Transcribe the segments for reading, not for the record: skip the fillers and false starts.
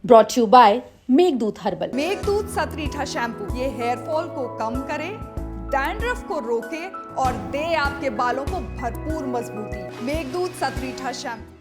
Brought you by Meghdoot herbal. Meghdoot Satritha shampoo ये hair fall को कम करे, डैंड्रफ को रोके और दे आपके बालों को भरपूर मजबूती। मेघदूत सतरीठा शैम्पू।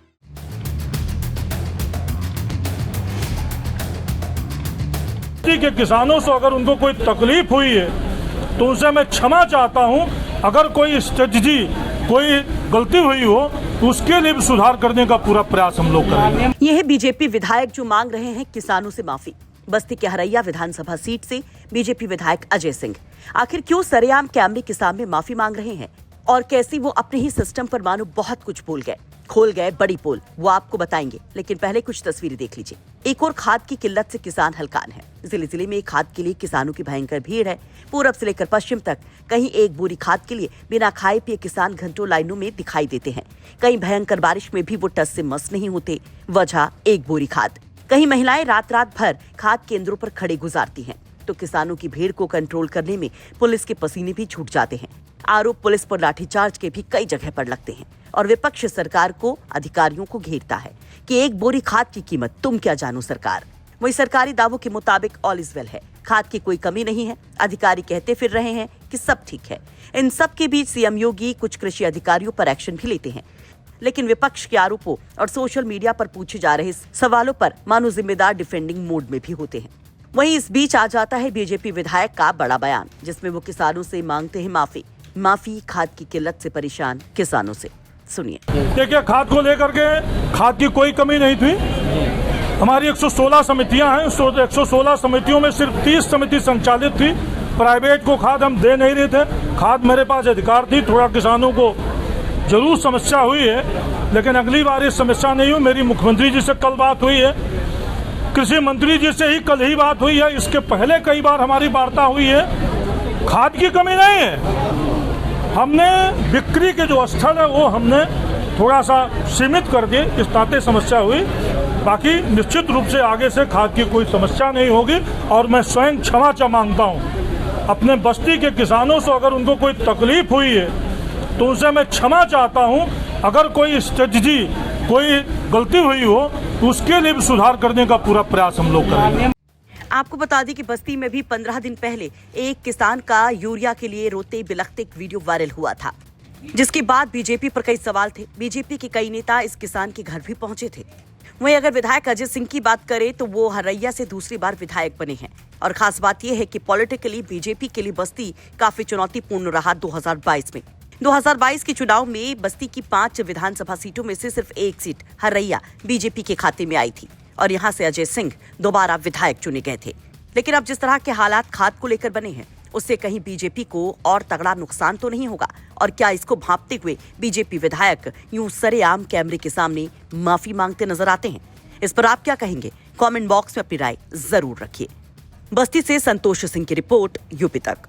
के किसानों से अगर उनको कोई तकलीफ हुई है तो उनसे मैं क्षमा चाहता हूं। अगर कोई स्ट्रेटजी, कोई गलती हुई हो तो उसके लिए भी सुधार करने का पूरा प्रयास हम लोग करेंगे। ये है बीजेपी विधायक जो मांग रहे हैं किसानों से माफी। बस्ती के हरैया विधानसभा सीट से बीजेपी विधायक अजय सिंह आखिर क्यों सरेआम कैमरे के सामने माफी मांग रहे हैं और कैसी वो अपने ही सिस्टम पर मानो बहुत कुछ भूल गए, खोल गए बड़ी पोल, वो आपको बताएंगे। लेकिन पहले कुछ तस्वीरें देख लीजिए। एक और खाद की किल्लत से किसान हलकान है। जिले में खाद के लिए किसानों की भयंकर भीड़ है। पूरब से लेकर पश्चिम तक कहीं एक बोरी खाद के लिए बिना खाए पिए किसान घंटों लाइनों में दिखाई देते हैं। कहीं भयंकर बारिश में भी वो टस से मस नहीं होते, वजह एक बोरी खाद। कहीं महिलाएं रात भर खाद केंद्रों पर खड़े गुजारती हैं, तो किसानों की भीड़ को कंट्रोल करने में पुलिस के पसीने भी छूट जाते हैं। आरोप पुलिस पर लाठीचार्ज के भी कई जगह पर लगते हैं और विपक्ष सरकार को, अधिकारियों को घेरता है कि एक बोरी खाद की कीमत तुम क्या जानो सरकार। वही सरकारी दावों के मुताबिक ऑल इज वेल है, खाद की कोई कमी नहीं है। अधिकारी कहते फिर रहे हैं कि सब ठीक है। इन सब के बीच सीएम योगी कुछ कृषि अधिकारियों पर एक्शन भी लेते हैं, लेकिन विपक्ष के आरोपों और सोशल मीडिया पर पूछे जा रहे सवालों पर मानो जिम्मेदार डिफेंडिंग मोड में भी होते हैं। वहीं इस बीच आ जाता है बीजेपी विधायक का बड़ा बयान, जिसमें वो किसानों से मांगते हैं माफी खाद की किल्लत से परेशान किसानों से। सुनिए। देखिए, खाद को लेकर के खाद की कोई कमी नहीं थी। हमारी 116 समितियां हैं। 116 समितियों में सिर्फ 30 समिति संचालित थी। प्राइवेट को खाद हम दे नहीं रहे थे। खाद मेरे पास अधिकार थी। थोड़ा किसानों को जरूर समस्या हुई है, लेकिन अगली बार ये समस्या नहीं हुई। मेरी मुख्यमंत्री जी से कल बात हुई है, कृषि मंत्री जी से ही कल ही बात हुई है। इसके पहले कई बार हमारी वार्ता हुई है। खाद की कमी नहीं है। हमने बिक्री के जो स्थल है वो हमने थोड़ा सा सीमित कर दिए, इस नाते समस्या हुई। बाकी निश्चित रूप से आगे से खाद की कोई समस्या नहीं होगी और मैं स्वयं क्षमा मांगता हूँ अपने बस्ती के किसानों से। अगर उनको कोई तकलीफ हुई है तो उनसे मैं क्षमा चाहता हूँ। अगर कोई स्ट्रेटजी, कोई गलती हुई हो तो उसके लिए भी सुधार करने का पूरा प्रयास हम लोग करेंगे। आपको बता दें कि बस्ती में भी 15 दिन पहले एक किसान का यूरिया के लिए रोते बिलखते एक वीडियो वायरल हुआ था, जिसके बाद बीजेपी पर कई सवाल थे। बीजेपी के कई नेता इस किसान के घर भी पहुंचे थे। वहीं अगर विधायक अजय सिंह की बात करें तो वो हरैया से दूसरी बार विधायक बने हैं और खास बात यह है कि पॉलिटिकली बीजेपी के लिए बस्ती काफी चुनौतीपूर्ण रहा 2022 में। 2022 के चुनाव में बस्ती की 5 विधानसभा सीटों में से सिर्फ एक सीट हरैया बीजेपी के खाते में आई थी और यहाँ से अजय सिंह दोबारा विधायक चुने गए थे। लेकिन अब जिस तरह के हालात खाद को लेकर बने हैं, उससे कहीं बीजेपी को और तगड़ा नुकसान तो नहीं होगा? और क्या इसको भांपते हुए बीजेपी विधायक यूं सरेआम कैमरे के सामने माफी मांगते नजर आते हैं? इस पर आप क्या कहेंगे? कमेंट बॉक्स में अपनी राय जरूर रखिए। बस्ती से संतोष सिंह की रिपोर्ट, यूपी तक।